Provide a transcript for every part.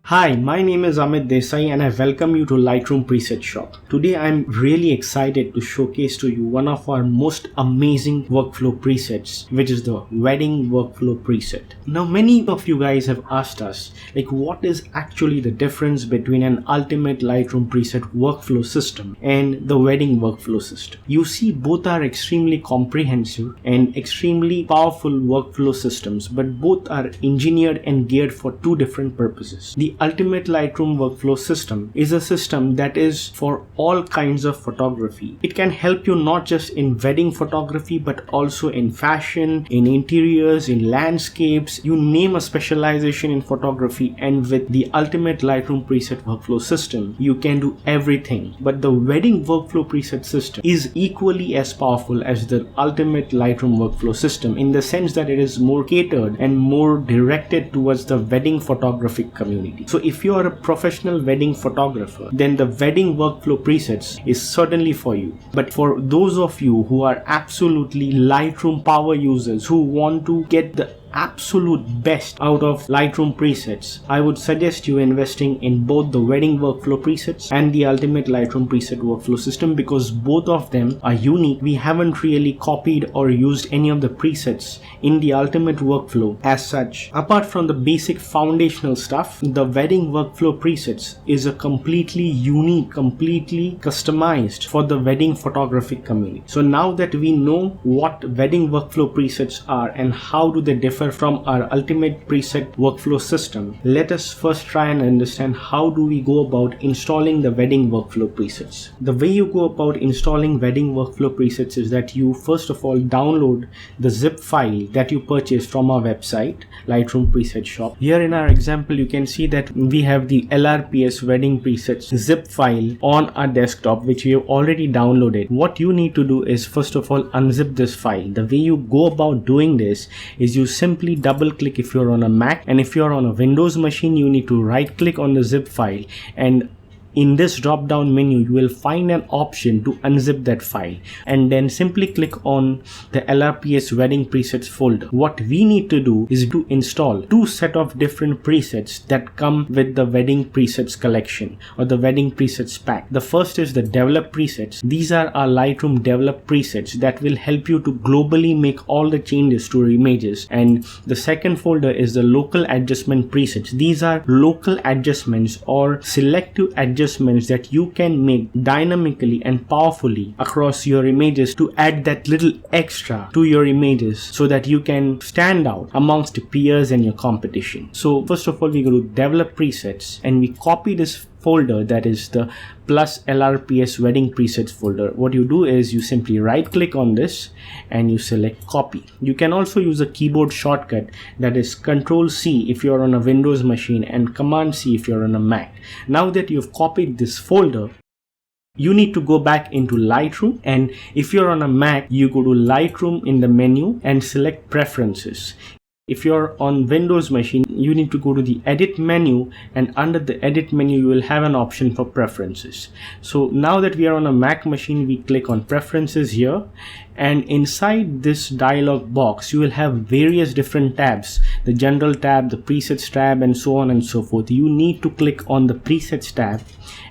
Hi, my name is Amit Desai and I welcome you to Lightroom Preset Shop. Today I'm really excited to showcase to you one of our most amazing workflow presets, which is the wedding workflow preset. Now many of you guys have asked us what is actually the difference between an ultimate Lightroom preset workflow system and the wedding workflow system. You see, both are extremely comprehensive and extremely powerful workflow systems, but both are engineered and geared for two different purposes. The ultimate Lightroom workflow system is a system that is for all kinds of photography. It can help you not just in wedding photography but also in fashion, in interiors, in landscapes, you name a specialization in photography, and with the ultimate Lightroom preset workflow system you can do everything. But the wedding workflow preset system is equally as powerful as the ultimate Lightroom workflow system in the sense that it is more catered and more directed towards the wedding photographic community. So if you are a professional wedding photographer, then the wedding workflow presets is certainly for you. But for those of you who are absolutely Lightroom power users who want to get the absolute best out of Lightroom presets, I would suggest you investing in both the wedding workflow presets and the ultimate Lightroom preset workflow system, because both of them are unique. We haven't really copied or used any of the presets in the ultimate workflow as such. Apart from the basic foundational stuff, the wedding workflow presets is a completely unique, completely customized for the wedding photographic community. So now that we know what wedding workflow presets are and how do they differ from our ultimate preset workflow system, let us first try and understand how do we go about installing the wedding workflow presets. The way you go about installing wedding workflow presets is that you first of all download the zip file that you purchased from our website, Lightroom Preset Shop. Here in our example you can see that we have the LRPS wedding presets zip file on our desktop, which we have already downloaded. What you need to do is first of all unzip this file. The way you go about doing this is you simply double click if you're on a Mac, and if you're on a Windows machine you need to right click on the zip file, and in this drop down menu you will find an option to unzip that file, and then simply click on the LRPS wedding presets folder. What we need to do is to install two set of different presets that come with the wedding presets collection or the wedding presets pack. The first is the develop presets. These are our Lightroom develop presets that will help you to globally make all the changes to your images. And the second folder is the local adjustment presets. These are local adjustments or selective adjustments that you can make dynamically and powerfully across your images to add that little extra to your images so that you can stand out amongst your peers and your competition. So first of all we go to develop presets and we copy this folder, that is the plus LRPS wedding presets folder. What you do is you simply right click on this and you select copy. You can also use a keyboard shortcut, that is Ctrl C if you're on a Windows machine and Command C if you're on a Mac. Now that you've copied this folder, you need to go back into Lightroom, and if you're on a Mac you go to Lightroom in the menu and select preferences. If you're on Windows machine, you need to go to the edit menu, and under the edit menu you will have an option for preferences. So now that we are on a Mac machine, we click on preferences here, and inside this dialog box you will have various different tabs, the general tab, the presets tab, and so on and so forth. You need to click on the presets tab,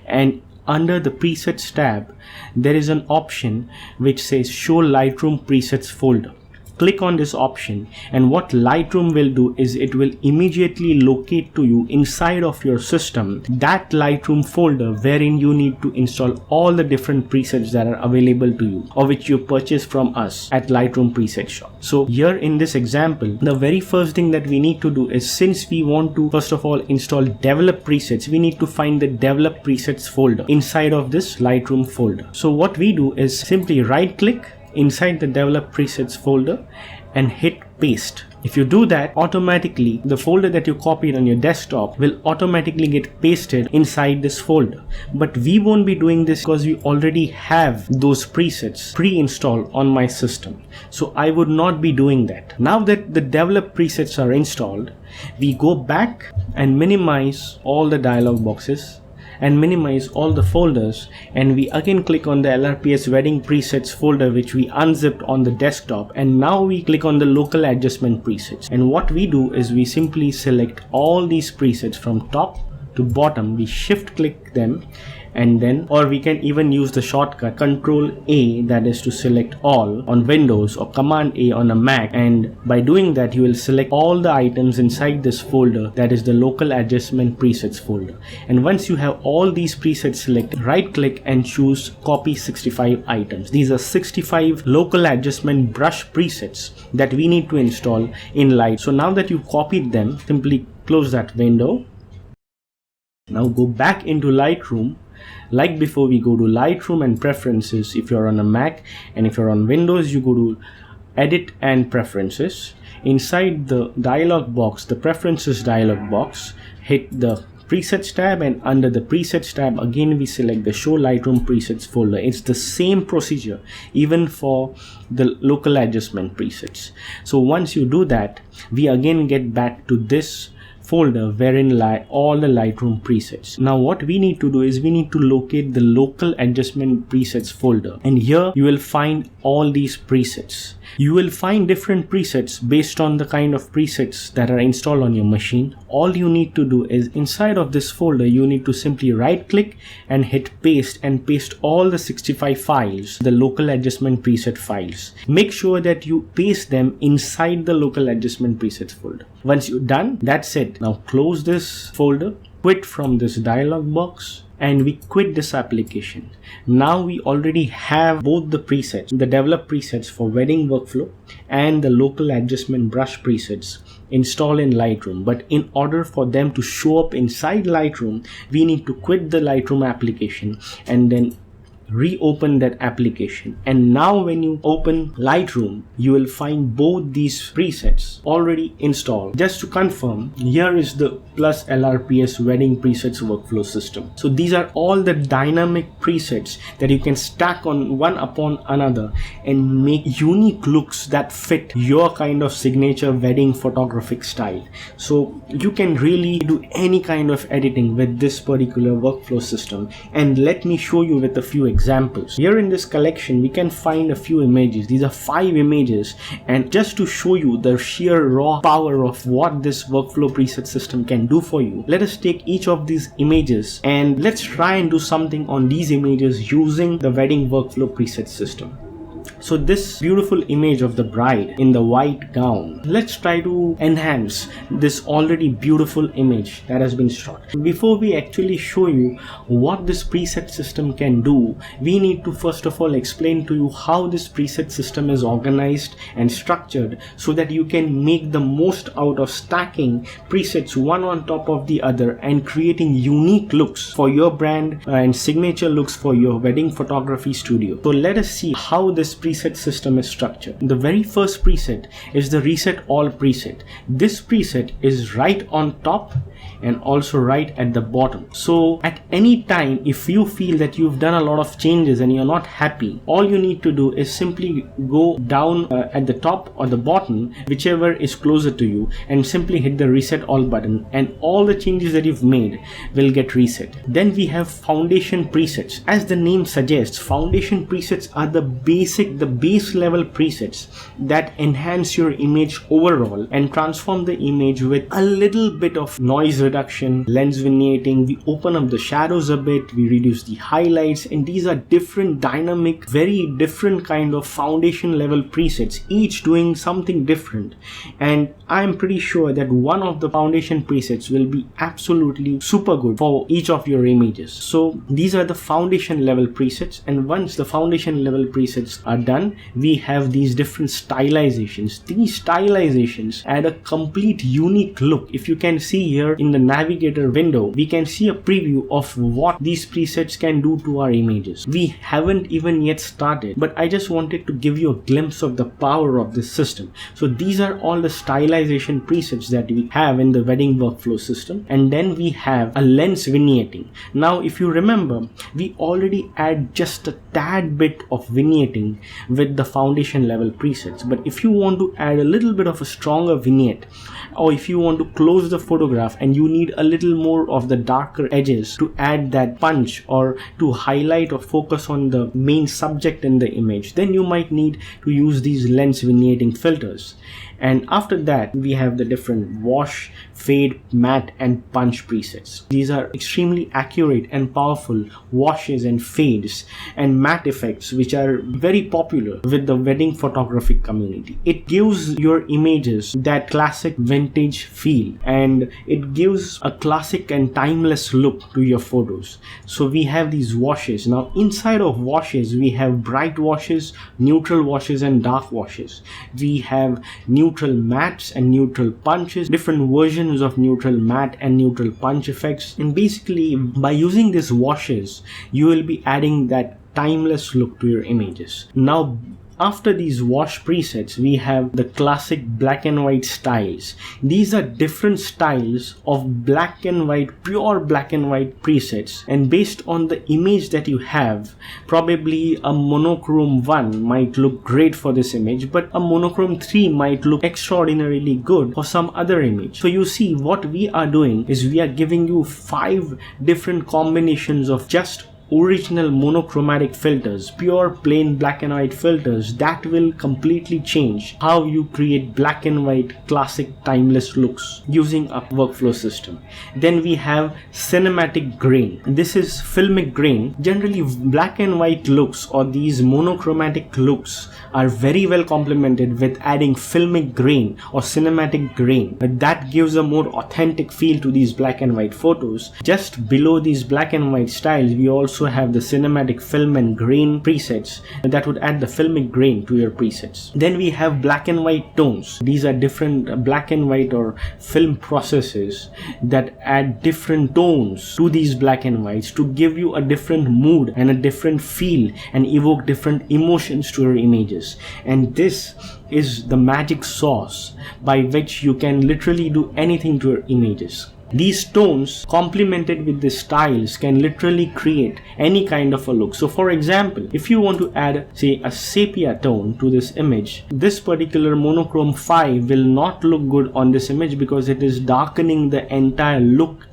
and under the presets tab there is an option which says show Lightroom presets folder. Click on this option, and what Lightroom will do is it will immediately locate to you inside of your system that Lightroom folder wherein you need to install all the different presets that are available to you or which you purchase from us at Lightroom Preset Shop. So here in this example, the very first thing that we need to do is, since we want to first of all install develop presets, we need to find the develop presets folder inside of this Lightroom folder. So what we do is simply right click inside the develop presets folder and hit paste. If you do that, automatically the folder that you copied on your desktop will automatically get pasted inside this folder. But we won't be doing this because we already have those presets pre-installed on my system. So I would not be doing that. Now that the develop presets are installed, we go back and minimize all the dialog boxes and minimize all the folders, and we again click on the LRPS wedding presets folder which we unzipped on the desktop, and now we click on the local adjustment presets. And what we do is we simply select all these presets from top to bottom, we shift click them, and then, or we can even use the shortcut Control A, that is to select all on Windows, or Command A on a Mac, and by doing that you will select all the items inside this folder, that is the local adjustment presets folder. And once you have all these presets selected, right click and choose copy 65 items. These are 65 local adjustment brush presets that we need to install in Light. So now that you've copied them, simply close that window. Now go back into Lightroom. Like before, we go to Lightroom and Preferences if you're on a Mac, and if you're on Windows, you go to Edit and Preferences. Inside the dialog box, the Preferences dialog box, hit the Presets tab, and under the Presets tab again we select the Show Lightroom Presets folder. It's the same procedure even for the local adjustment presets. So once you do that, we again get back to this folder wherein lie all the Lightroom presets. Now what we need to do is we need to locate the local adjustment presets folder, and here you will find all these presets. You will find different presets based on the kind of presets that are installed on your machine. All you need to do is inside of this folder you need to simply right click and hit paste, and paste all the 65 files, the local adjustment preset files. Make sure that you paste them inside the local adjustment presets folder. Once you're done, that's it. Now close this folder, quit from this dialog box, and we quit this application. Now we already have both the presets, the developed presets for wedding workflow and the local adjustment brush presets installed in Lightroom. But in order for them to show up inside Lightroom, we need to quit the Lightroom application and then reopen that application. And now when you open Lightroom, you will find both these presets already installed. Just to confirm, here is the plus LRPS wedding presets workflow system. So these are all the dynamic presets that you can stack on one upon another and make unique looks that fit your kind of signature wedding photographic style. So you can really do any kind of editing with this particular workflow system. And let me show you with a few examples. Here in this collection we can find a few images. These are 5 images, and just to show you the sheer raw power of what this workflow preset system can do for you, let us take each of these images and let's try and do something on these images using the wedding workflow preset system. So this beautiful image of the bride in the white gown, let's try to enhance this already beautiful image that has been shot. Before we actually show you what this preset system can do, we need to first of all explain to you how this preset system is organized and structured so that you can make the most out of stacking presets one on top of the other and creating unique looks for your brand and signature looks for your wedding photography studio. So let us see how this preset system is structured. The very first preset is the Reset All preset. This preset is right on top and also right at the bottom. So at any time, if you feel that you've done a lot of changes and you're not happy, all you need to do is simply go down at the top or the bottom, whichever is closer to you, and simply hit the Reset All button, and all the changes that you've made will get reset. Then we have foundation presets. As the name suggests, foundation presets are the base level presets that enhance your image overall and transform the image with a little bit of noise reduction, lens vignetting. We open up the shadows a bit, we reduce the highlights, and these are different dynamic, very different kind of foundation level presets, each doing something different. And I'm pretty sure that one of the foundation presets will be absolutely super good for each of your images. So these are the foundation level presets, and once the foundation level presets are done, we have these different stylizations. These stylizations add a complete unique look. If you can see here in the navigator window, we can see a preview of what these presets can do to our images. We haven't even yet started, but I just wanted to give you a glimpse of the power of this system. So these are all the stylization presets that we have in the wedding workflow system. And then we have a lens vignetting. Now if you remember, we already add just a tad bit of vignetting fine with the foundation level presets. But if you want to add a little bit of a stronger vignette, or if you want to close the photograph and you need a little more of the darker edges to add that punch or to highlight or focus on the main subject in the image, then you might need to use these lens vignetting filters. And after that, we have the different wash, fade, matte and punch presets. These are extremely accurate and powerful washes and fades and matte effects which are very popular with the wedding photography community. It gives your images that classic vintage feel, and it gives a classic and timeless look to your photos. So we have these washes. Now inside of washes, we have bright washes, neutral washes and dark washes. We have neutral mattes and neutral punches, different versions of neutral matte and neutral punch effects. And basically by using these washes, you will be adding that timeless look to your images. Now after these wash presets, we have the classic black and white styles. These are different styles of black and white, pure black and white presets, and based on the image that you have, probably a monochrome 1 might look great for this image, but a monochrome 3 might look extraordinarily good for some other image. So you see, what we are doing is we are giving you 5 different combinations of just original monochromatic filters, pure plain black and white filters that will completely change how you create black and white classic timeless looks using a workflow system. Then we have cinematic grain. This is filmic grain. Generally black and white looks or these monochromatic looks are very well complemented with adding filmic grain or cinematic grain. That gives a more authentic feel to these black and white photos. Just below these black and white styles, we also have the cinematic film and grain presets that would add the filmic grain to your presets. Then we have black and white tones. These are different black and white or film processes that add different tones to these black and whites to give you a different mood and a different feel and evoke different emotions to your images. And this is the magic sauce by which you can literally do anything to your images. These tones complemented with the styles can literally create any kind of a look. So for example, if you want to add say a sepia tone to this image, this particular monochrome 5 will not look good on this image because it is darkening the entire look.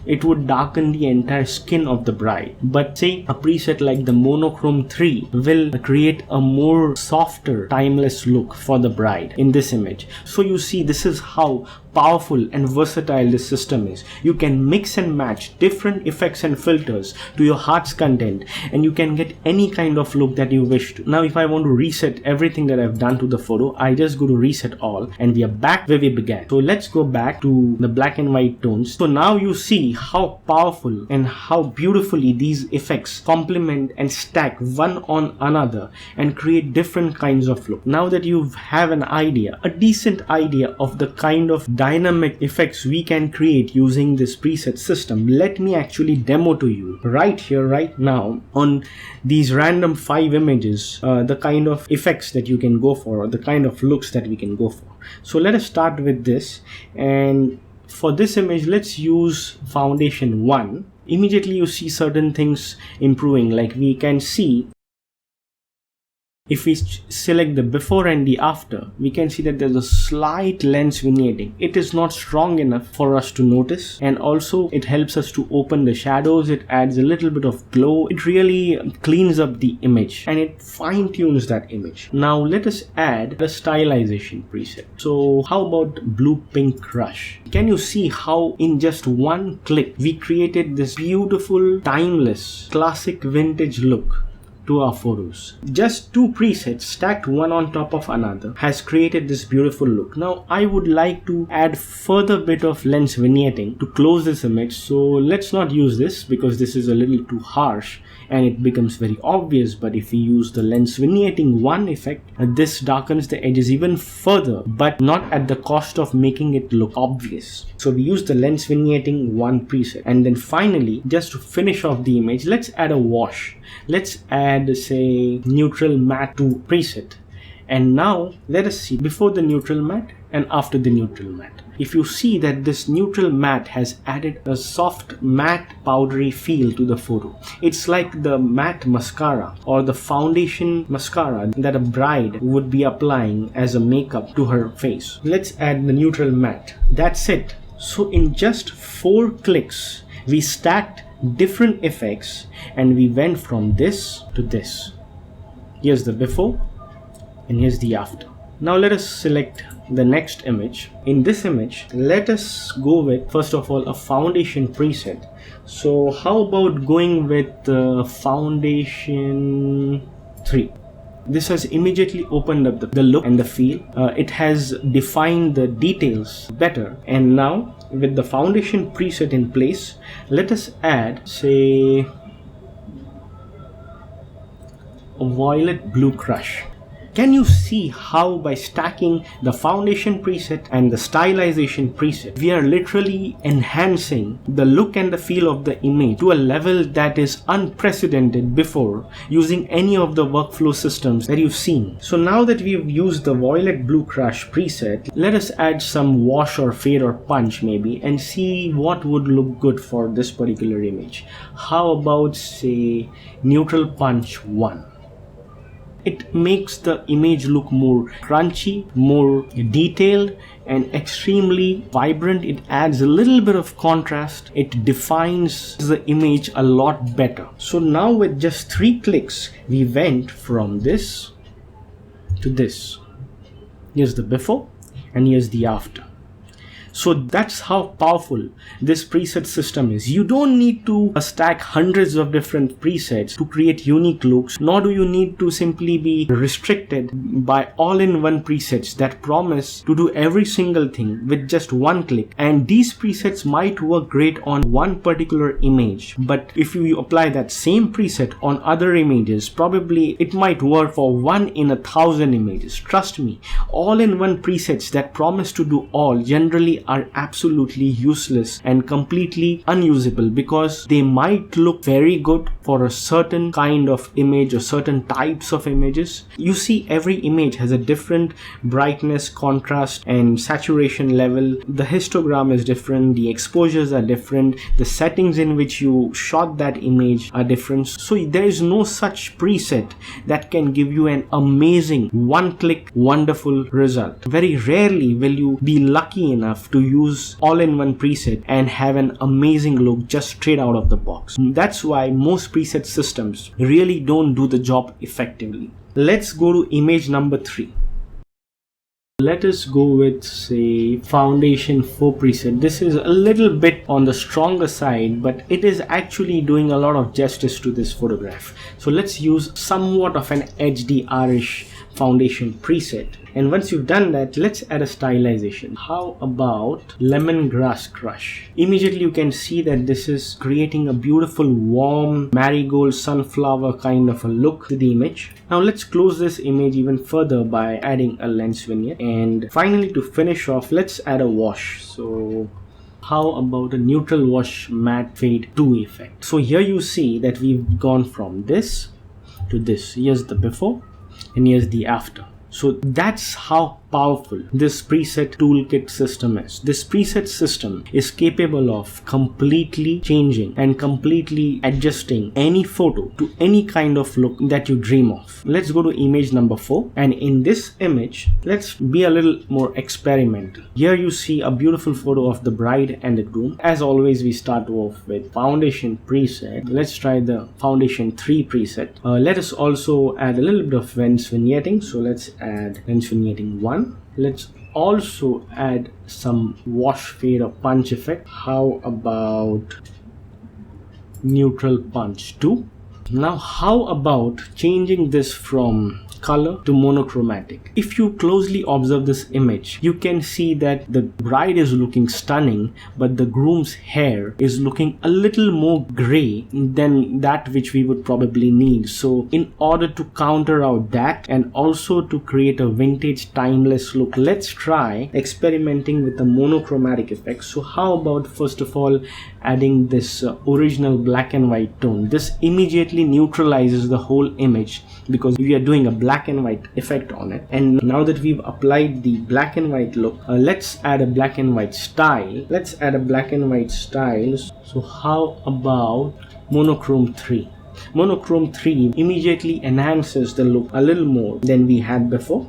It would darken the entire skin of the bride. But say a preset like the monochrome 3 will create a more softer timeless look for the bride in this image. So you see, this is how powerful and versatile this system is. You can mix and match different effects and filters to your heart's content, and you can get any kind of look that you wish to. Now if I want to reset everything that I've done to the photo, I just go to reset all and we are back where we began. So let's go back to the black and white tones. So now you see how powerful and how beautifully these effects complement and stack one on another and create different kinds of look. Now that you have an idea, a decent idea of the kind of dynamic effects we can create using this preset system, let me actually demo to you right here, right now, on these random 5 images, the kind of effects that you can go for or the kind of looks that we can go for. So let us start with this, and for this image let's use foundation 1. Immediately you see certain things improving, like we can see if we select the before and the after, we can see that there's a slight lens vignetting. It is not strong enough for us to notice, and also it helps us to open the shadows. It adds a little bit of glow. It really cleans up the image and it fine tunes that image. Now let us add the stylization preset. So how about blue pink rush? Can you see how in just one click we created this beautiful, timeless, classic vintage look to our photos? Just 2 presets stacked one on top of another has created this beautiful look. Now I would like to add further bit of lens vignetting to close this image, so let's not use this because this is a little too harsh and it becomes very obvious. But if we use the lens vignetting 1 effect, this darkens the edges even further, but not at the cost of making it look obvious. So we use the lens vignetting 1 preset, and then finally, just to finish off the image, let's add a wash. Let's add say neutral matte 2 preset, and now let us see before the neutral matte and after the neutral matte. if you see that this neutral matte has added a soft matte powdery feel to the photo. It's like the matte mascara or the foundation mascara that a bride would be applying as a makeup to her face. Let's add the neutral matte. That's it. So in just 4 clicks, we stacked different effects and we went from this to this. Here's the before and here's the after. Now let us select the next image. In this image, let us go with, first of all, a foundation preset. So how about going with foundation 3? This has immediately opened up the look and the feel. It has defined the details better. And now with the foundation preset in place, let us add, say, a violet blue crush. Can you see how by stacking the foundation preset and the stylization preset, we are literally enhancing the look and the feel of the image to a level that is unprecedented before using any of the workflow systems that you've seen. So now that we've used the violet blue crush preset, let us add some wash or fade or punch maybe and see what would look good for this particular image. How about, say, neutral punch 1? It makes the image look more crunchy, more detailed, and extremely vibrant. It adds a little bit of contrast. It defines the image a lot better. So now with just 3 clicks, we went from this to this. Here's the before and here's the after. So that's how powerful this preset system is. You don't need to stack hundreds of different presets to create unique looks, nor do you need to simply be restricted by all-in-one presets that promise to do every single thing with just 1 click. And these presets might work great on one particular image, but if you apply that same preset on other images, probably it might work for 1 in 1,000 images. Trust me, all-in-one presets that promise to do all generally are absolutely useless and completely unusable because they might look very good for a certain kind of image or certain types of images. You see, every image has a different brightness, contrast, and saturation level. The histogram is different, the exposures are different, the settings in which you shot that image are different. So there is no such preset that can give you an amazing one-click wonderful result. Very rarely will you be lucky enough to use all-in-one preset and have an amazing look just straight out of the box. That's why most preset systems really don't do the job effectively. Let's go to image number 3. Let us go with, say, foundation 4 preset. This is a little bit on the stronger side, but it is actually doing a lot of justice to this photograph. So let's use somewhat of an HDR-ish foundation preset. And once you've done that, let's add a stylization. How about lemongrass crush? Immediately you can see that this is creating a beautiful warm marigold sunflower kind of a look to the image. Now let's close this image even further by adding a lens vignette. And finally, to finish off, let's add a wash. So how about a neutral wash matte fade 2 effect? So here you see that we've gone from this to this. Here's the before and here's the after. So that's how powerful this preset toolkit system is. This preset system is capable of completely changing and completely adjusting any photo to any kind of look that you dream of. Let's go to image number 4, and in this image, let's be a little more experimental. Here you see a beautiful photo of the bride and the groom. As always, we start off with foundation preset. Let's try the foundation 3 preset. Let us also add a little bit of lens vignetting. So let's add lens vignetting 1. Let's also add some wash fade or punch effect. How about neutral punch 2? Now how about changing this from color to monochromatic? If you closely observe this image, you can see that the bride is looking stunning, but the groom's hair is looking a little more gray than that which we would probably need. So in order to counter out that and also to create a vintage timeless look, let's try experimenting with the monochromatic effect. So how about, first of all, adding this original black and white tone. This immediately neutralizes the whole image because we are doing a black and white effect on it. And now that we've applied the black and white look, let's add a black and white style. So how about Monochrome 3? Monochrome 3 immediately enhances the look a little more than we had before.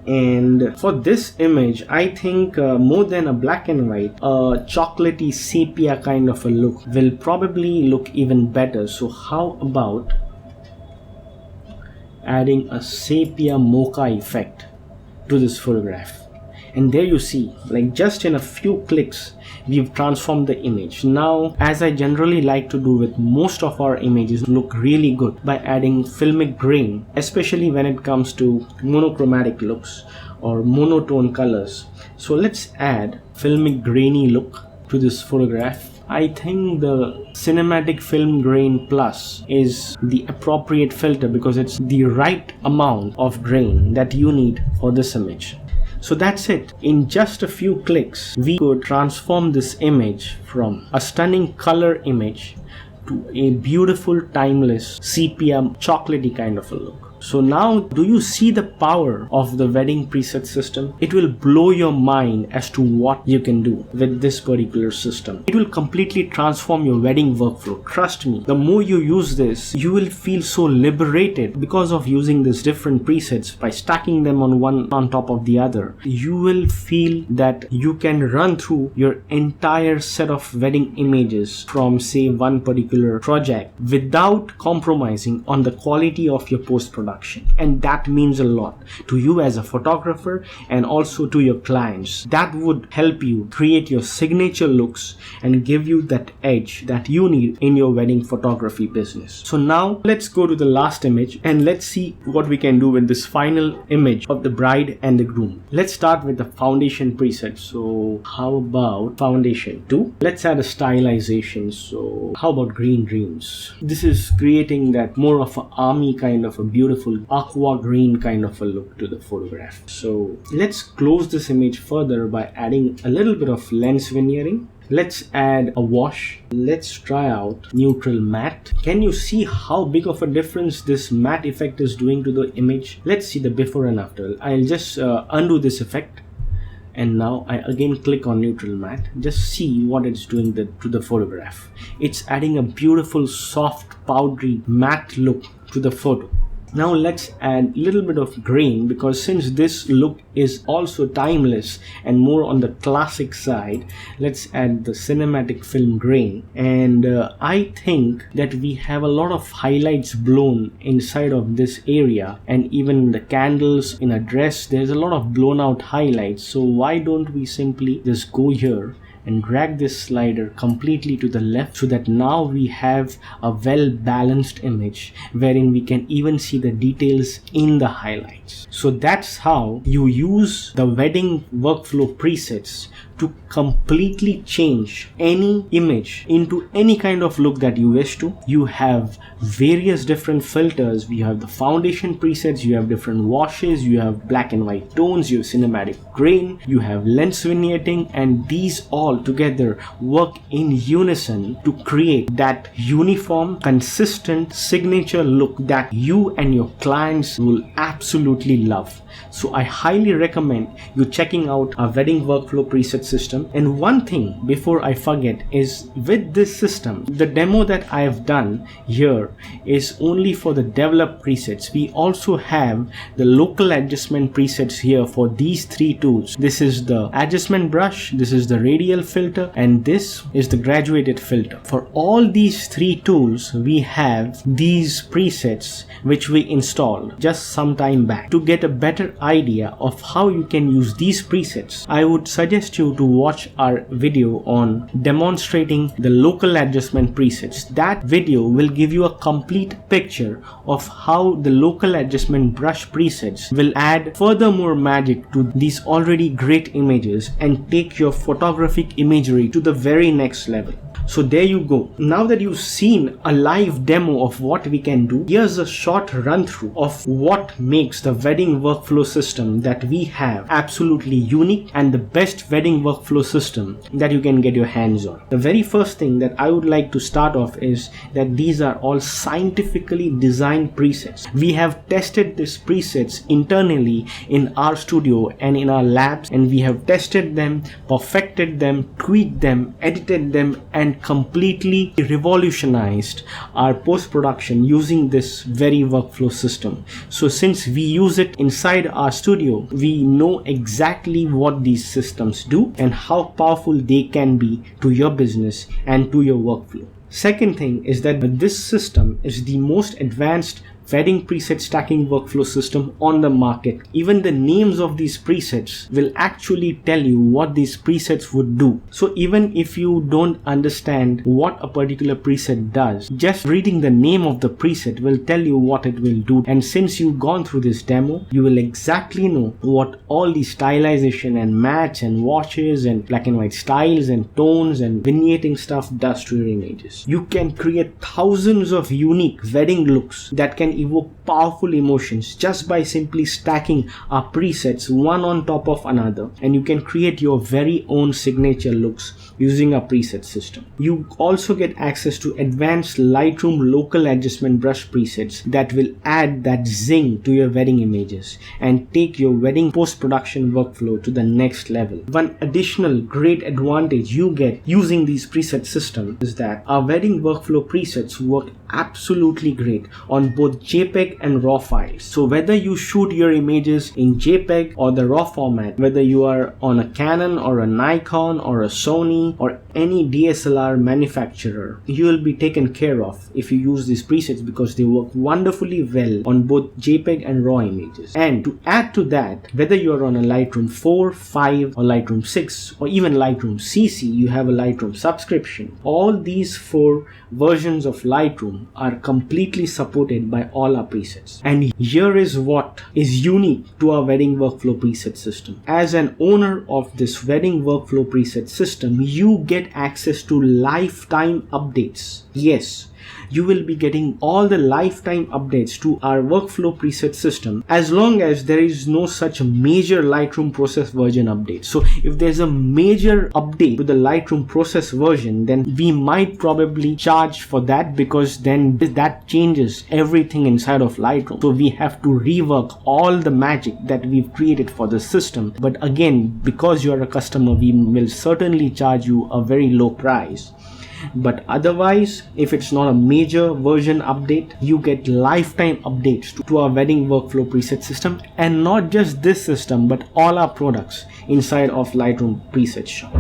And for this image, I think more than a black and white, a chocolatey sepia kind of a look will probably look even better. So how about adding a sepia mocha effect to this photograph? And there you see, like just in a few clicks, we've transformed the image. Now, as I generally like to do with most of our images, look really good by adding filmic grain, especially when it comes to monochromatic looks or monotone colors. So let's add filmic grainy look to this photograph. I think the Cinematic Film Grain Plus is the appropriate filter because it's the right amount of grain that you need for this image. So that's it. In just a few clicks, we could transform this image from a stunning color image to a beautiful, timeless, sepia, chocolatey kind of a look. So now, do you see the power of the wedding preset system? It will blow your mind as to what you can do with this particular system. It will completely transform your wedding workflow. Trust me, the more you use this, you will feel so liberated because of using these different presets by stacking them on one on top of the other. You will feel that you can run through your entire set of wedding images from, say, one particular project without compromising on the quality of your post-production. And that means a lot to you as a photographer and also to your clients. That would help you create your signature looks and give you that edge that you need in your wedding photography business. So now let's go to the last image and let's see what we can do with this final image of the bride and the groom. Let's start with the foundation preset. So how about foundation 2? Let's add a stylization. So how about green dreams? This is creating that more of an army kind of a beautiful aqua green kind of a look to the photograph. So let's close this image further by adding a little bit of lens veneering. Let's add a wash. Let's try out neutral matte. Can you see how big of a difference this matte effect is doing to the image? Let's see the before and after. I'll just undo this effect. And now I again click on neutral matte. Just see what it's doing to the photograph. It's adding a beautiful soft powdery matte look to the photo. Now let's add a little bit of grain because since this look is also timeless and more on the classic side, let's add the cinematic film grain. And I think that we have a lot of highlights blown inside of this area, and even the candles in a dress, there's a lot of blown out highlights. So why don't we simply just go here and drag this slider completely to the left so that now we have a well balanced image wherein we can even see the details in the highlights. So that's how you use the wedding workflow presets to completely change any image into any kind of look that you wish to. You have various different filters. We have the foundation presets, you have different washes, you have black and white tones, you have cinematic grain, you have lens vignetting, and these all together work in unison to create that uniform, consistent signature look that you and your clients will absolutely love. So I highly recommend you checking out our wedding workflow preset system. And one thing before I forget is, with this system, the demo that I have done here is only for the developed presets. We also have the local adjustment presets here for these three tools. This is the adjustment brush, this is the radial filter, and this is the graduated filter. For all these three tools, we have these presets which we installed just some time back. To get a better idea of how you can use these presets, I would suggest you to watch our video on demonstrating the local adjustment presets. That video will give you a complete picture of how the local adjustment brush presets will add furthermore magic to these already great images and take your photographic imagery to the very next level. So there you go. Now that you've seen a live demo of what we can do, here's a short run through of what makes the wedding workflow system that we have absolutely unique and the best wedding workflow system that you can get your hands on. The very first thing that I would like to start off is that these are all scientifically designed presets. We have tested these presets internally in our studio and in our labs, and we have tested them, perfected them, tweaked them, edited them, and completely revolutionized our post-production using this very workflow system. So since we use it inside our studio, we know exactly what these systems do and how powerful they can be to your business and to your workflow. Second thing is that this system is the most advanced wedding preset stacking workflow system on the market. Even the names of these presets will actually tell you what these presets would do. So even if you don't understand what a particular preset does, just reading the name of the preset will tell you what it will do. And since you've gone through this demo, you will exactly know what all the stylization and mats and washes and black and white styles and tones and vignetting stuff does to your images. You can create thousands of unique wedding looks that can evoke powerful emotions just by simply stacking our presets one on top of another, and you can create your very own signature looks using a preset system. You also get access to advanced Lightroom local adjustment brush presets that will add that zing to your wedding images and take your wedding post-production workflow to the next level. One additional great advantage you get using these preset systems is that our wedding workflow presets work absolutely great on both JPEG and RAW files. So whether you shoot your images in JPEG or the RAW format, whether you are on a Canon or a Nikon or a Sony or any DSLR manufacturer, you will be taken care of if you use these presets because they work wonderfully well on both JPEG and RAW images. And to add to that, whether you are on a Lightroom 4, 5 or Lightroom 6 or even Lightroom CC, you have a Lightroom subscription. All these 4 versions of Lightroom are completely supported by all our presets. And here is what is unique to our wedding workflow preset system. As an owner of this wedding workflow preset system, you get access to lifetime updates. Yes, you will be getting all the lifetime updates to our workflow preset system as long as there is no such major Lightroom process version update. So if there's a major update to the Lightroom process version, then we might probably charge for that because then that changes everything inside of Lightroom. So we have to rework all the magic that we've created for the system. But again, because you're a customer, we will certainly charge you a very low price. But otherwise, if it's not a major version update, you get lifetime updates to our wedding workflow preset system, and not just this system but all our products inside of Lightroom Preset Shop.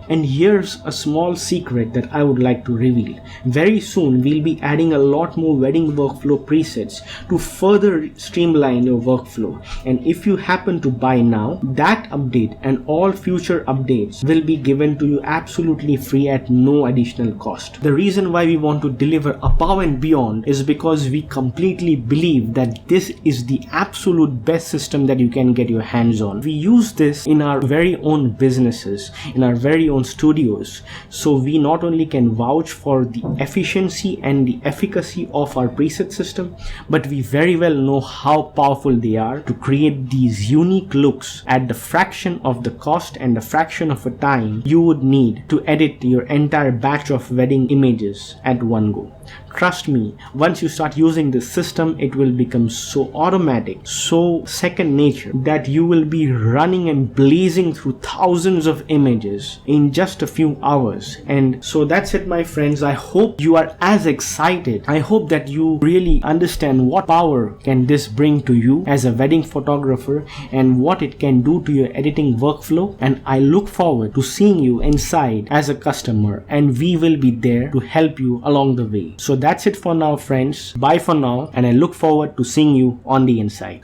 And here's a small secret that I would like to reveal. Very soon we'll be adding a lot more wedding workflow presets to further streamline your workflow. And if you happen to buy now, that update and all future updates will be given to you absolutely free at no additional cost. The reason why we want to deliver above and beyond is because we completely believe that this is the absolute best system that you can get your hands on. We use this in our very own businesses, in our very own studios, so we not only can vouch for the efficiency and the efficacy of our preset system, but we very well know how powerful they are to create these unique looks at the fraction of the cost and the fraction of a time you would need to edit your entire batch of wedding images at one go. Trust me, once you start using this system, it will become so automatic, so second nature, that you will be running and blazing through thousands of images in just a few hours. And so that's it, my friends. I hope you are as excited. I hope that you really understand what power can this bring to you as a wedding photographer and what it can do to your editing workflow. And I look forward to seeing you inside as a customer, and we will be there to help you along the way. So that's it for now, friends. Bye for now, and I look forward to seeing you on the inside.